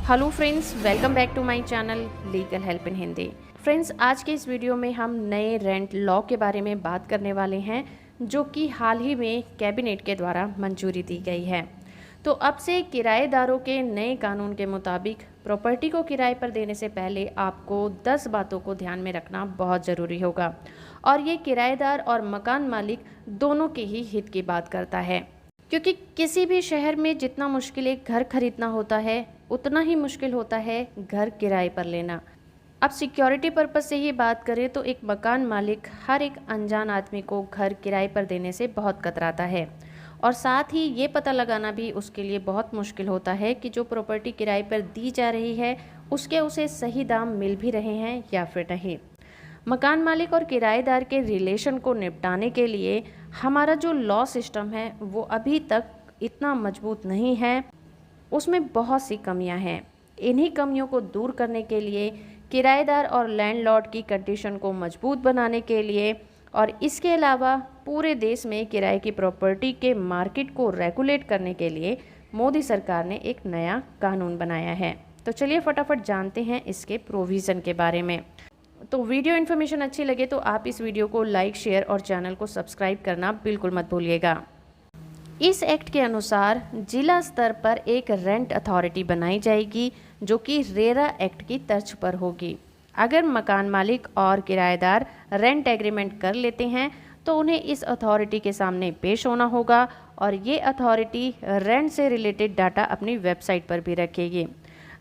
Hello friends, welcome back to my channel legal help in Hindi. Friends, आज के इस video में हम नए रेंट लॉ के बारे में बात करने वाले हैं, जो कि हाल ही में कैबिनेट के द्वारा मंजूरी दी गई है। तो अब से किराएदारों के नए कानून के मुताबिक प्रॉपर्टी को किराए पर देने से पहले आपको 10 बातों को ध्यान में रखना बहुत ज़रूरी होगा, और ये किराएदार और मकान मालिक दोनों के ही हित की बात करता है। क्योंकि किसी भी शहर में जितना मुश्किल एक घर खरीदना होता है, उतना ही मुश्किल होता है घर किराए पर लेना। अब सिक्योरिटी पर्पस से ही बात करें तो एक मकान मालिक हर एक अनजान आदमी को घर किराए पर देने से बहुत कतराता है, और साथ ही ये पता लगाना भी उसके लिए बहुत मुश्किल होता है कि जो प्रॉपर्टी किराए पर दी जा रही है उसके उसे सही दाम मिल भी रहे हैं या फिर नहीं। मकान मालिक और किराएदार के रिलेशन को निपटाने के लिए हमारा जो लॉ सिस्टम है वो अभी तक इतना मजबूत नहीं है, उसमें बहुत सी कमियां हैं। इन्हीं कमियों को दूर करने के लिए, किराएदार और लैंडलॉर्ड की कंडीशन को मजबूत बनाने के लिए, और इसके अलावा पूरे देश में किराए की प्रॉपर्टी के मार्केट को रेगुलेट करने के लिए मोदी सरकार ने एक नया कानून बनाया है। तो चलिए फटाफट जानते हैं इसके प्रोविज़न के बारे में। तो वीडियो इन्फॉर्मेशन अच्छी लगे तो आप इस वीडियो को लाइक, शेयर और चैनल को सब्सक्राइब करना बिल्कुल मत भूलिएगा। इस एक्ट के अनुसार जिला स्तर पर एक रेंट अथॉरिटी बनाई जाएगी, जो कि रेरा एक्ट की तर्ज पर होगी। अगर मकान मालिक और किराएदार रेंट एग्रीमेंट कर लेते हैं तो उन्हें इस अथॉरिटी के सामने पेश होना होगा, और ये अथॉरिटी रेंट से रिलेटेड डाटा अपनी वेबसाइट पर भी रखेगी।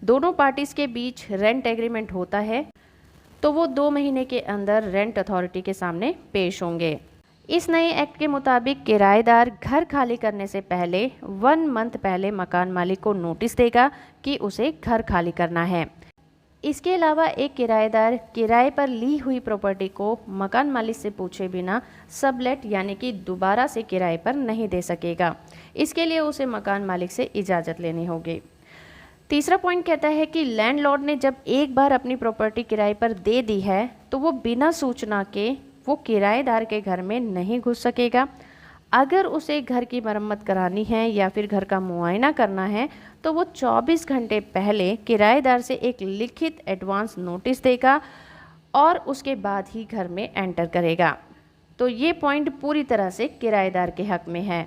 दोनों पार्टीज़ के बीच रेंट एग्रीमेंट होता है तो वो 2 महीने के अंदर रेंट अथॉरिटी के सामने पेश होंगे। इस नए एक्ट के मुताबिक किराएदार घर खाली करने से पहले 1 मंथ पहले मकान मालिक को नोटिस देगा कि उसे घर खाली करना है। इसके अलावा एक किराएदार किराए पर ली हुई प्रॉपर्टी को मकान मालिक से पूछे बिना सबलेट यानी कि दोबारा से किराए पर नहीं दे सकेगा। इसके लिए उसे मकान मालिक से इजाज़त लेनी होगी। तीसरा पॉइंट कहता है कि लैंडलॉर्ड ने जब एक बार अपनी प्रॉपर्टी किराए पर दे दी है तो वो बिना सूचना के वो किराएदार के घर में नहीं घुस सकेगा। अगर उसे घर की मरम्मत करानी है या फिर घर का मुआयना करना है तो वो 24 घंटे पहले किराएदार से एक लिखित एडवांस नोटिस देगा और उसके बाद ही घर में एंटर करेगा। तो ये पॉइंट पूरी तरह से किराएदार के हक में है।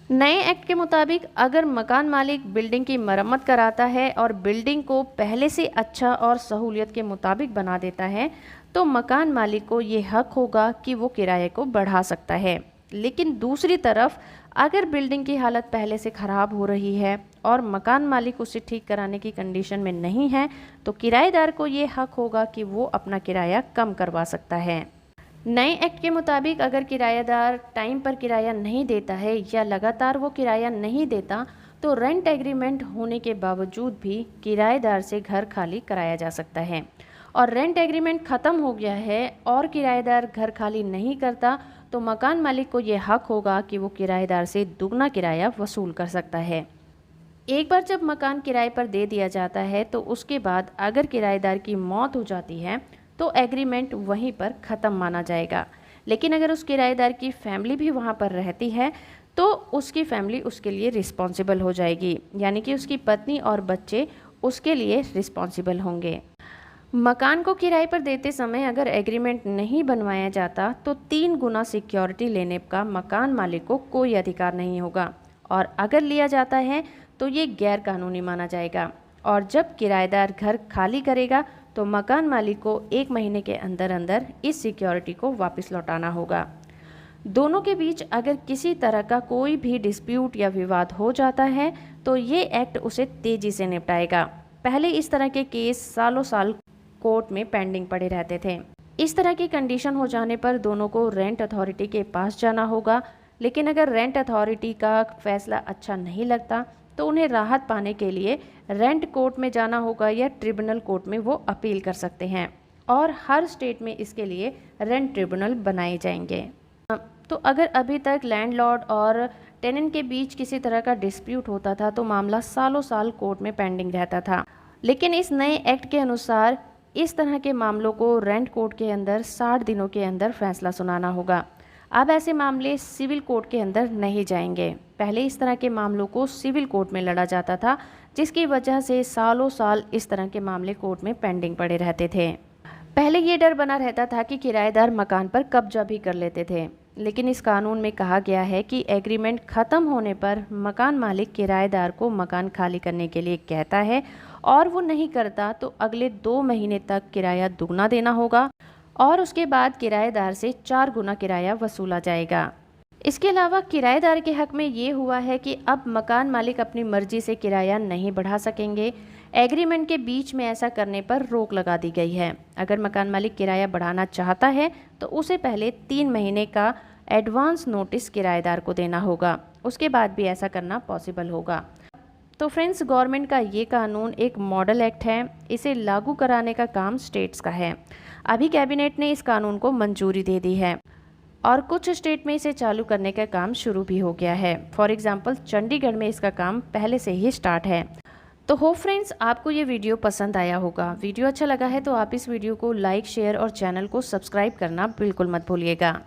नए एक्ट के मुताबिक अगर मकान मालिक बिल्डिंग की मरम्मत कराता है और बिल्डिंग को पहले से अच्छा और सहूलियत के मुताबिक बना देता है तो मकान मालिक को ये हक होगा कि वो किराए को बढ़ा सकता है। लेकिन दूसरी तरफ अगर बिल्डिंग की हालत पहले से ख़राब हो रही है और मकान मालिक उसे ठीक कराने की कंडीशन में नहीं है तो किराएदार को ये हक होगा कि वो अपना किराया कम करवा सकता है। नए एक्ट के मुताबिक अगर किराएदार टाइम पर किराया नहीं देता है या लगातार वो किराया नहीं देता तो रेंट एग्रीमेंट होने के बावजूद भी किराएदार से घर खाली कराया जा सकता है। और रेंट एग्रीमेंट ख़त्म हो गया है और किराएदार घर खाली नहीं करता तो मकान मालिक को ये हक होगा कि वो किराएदार से दुगना किराया वसूल कर सकता है। एक बार जब मकान किराए पर दे दिया जाता है तो उसके बाद अगर किराएदार की मौत हो जाती है तो एग्रीमेंट वहीं पर ख़त्म माना जाएगा। लेकिन अगर उस किराएदार की फैमिली भी वहाँ पर रहती है तो उसकी फैमिली उसके लिए रिस्पॉन्सिबल हो जाएगी, यानी कि उसकी पत्नी और बच्चे उसके लिए रिस्पॉन्सिबल होंगे। मकान को किराए पर देते समय अगर एग्रीमेंट नहीं बनवाया जाता तो 3 गुना सिक्योरिटी लेने का मकान मालिक को कोई अधिकार नहीं होगा, और अगर लिया जाता है तो ये गैर कानूनी माना जाएगा। और जब किराएदार घर खाली करेगा तो मकान मालिक को 1 महीने के अंदर अंदर इस सिक्योरिटी को वापस लौटाना होगा। दोनों के बीच अगर किसी तरह का कोई भी डिस्प्यूट या विवाद हो जाता है तो ये एक्ट उसे तेज़ी से निपटाएगा। पहले इस तरह के केस सालों साल कोर्ट में पेंडिंग पड़े रहते थे। इस तरह की कंडीशन हो जाने पर दोनों को रेंट अथॉरिटी के पास जाना होगा। लेकिन अगर रेंट अथॉरिटी का फैसला अच्छा नहीं लगता तो उन्हें राहत पाने के लिए रेंट कोर्ट में जाना होगा या ट्रिब्यूनल कोर्ट में वो अपील कर सकते हैं, और हर स्टेट में इसके लिए रेंट ट्रिब्यूनल बनाए जाएंगे। तो अगर अभी तक लैंडलॉर्ड और टेनेंट के बीच किसी तरह का डिस्प्यूट होता था तो मामला सालों साल कोर्ट में पेंडिंग रहता था। लेकिन इस नए एक्ट के अनुसार इस तरह के मामलों को रेंट कोर्ट के अंदर 60 दिनों के अंदर फैसला सुनाना होगा। अब ऐसे मामले सिविल कोर्ट के अंदर नहीं जाएंगे। पहले इस तरह के मामलों को सिविल कोर्ट में लड़ा जाता था, जिसकी वजह से सालों साल इस तरह के मामले कोर्ट में पेंडिंग पड़े रहते थे। पहले ये डर बना रहता था कि किराएदार मकान पर कब्जा भी कर लेते थे, लेकिन इस कानून में कहा गया है कि एग्रीमेंट ख़त्म होने पर मकान मालिक किराएदार को मकान खाली करने के लिए कहता है और वो नहीं करता तो अगले 2 महीने तक किराया दुगना देना होगा और उसके बाद किराएदार से 4 गुना किराया वसूला जाएगा। इसके अलावा किराएदार के हक में ये हुआ है कि अब मकान मालिक अपनी मर्जी से किराया नहीं बढ़ा सकेंगे। एग्रीमेंट के बीच में ऐसा करने पर रोक लगा दी गई है। अगर मकान मालिक किराया बढ़ाना चाहता है तो उसे पहले 3 महीने का एडवांस नोटिस किराएदार को देना होगा, उसके बाद भी ऐसा करना पॉसिबल होगा। तो फ्रेंड्स, गवर्नमेंट का ये कानून एक मॉडल एक्ट है, इसे लागू कराने का काम स्टेट्स का है। अभी कैबिनेट ने इस कानून को मंजूरी दे दी है और कुछ स्टेट में इसे चालू करने का काम शुरू भी हो गया है। फॉर एग्जांपल चंडीगढ़ में इसका काम पहले से ही स्टार्ट है। तो होप फ्रेंड्स, आपको ये वीडियो पसंद आया होगा। वीडियो अच्छा लगा है तो आप इस वीडियो को लाइक, शेयर और चैनल को सब्सक्राइब करना बिल्कुल मत भूलिएगा।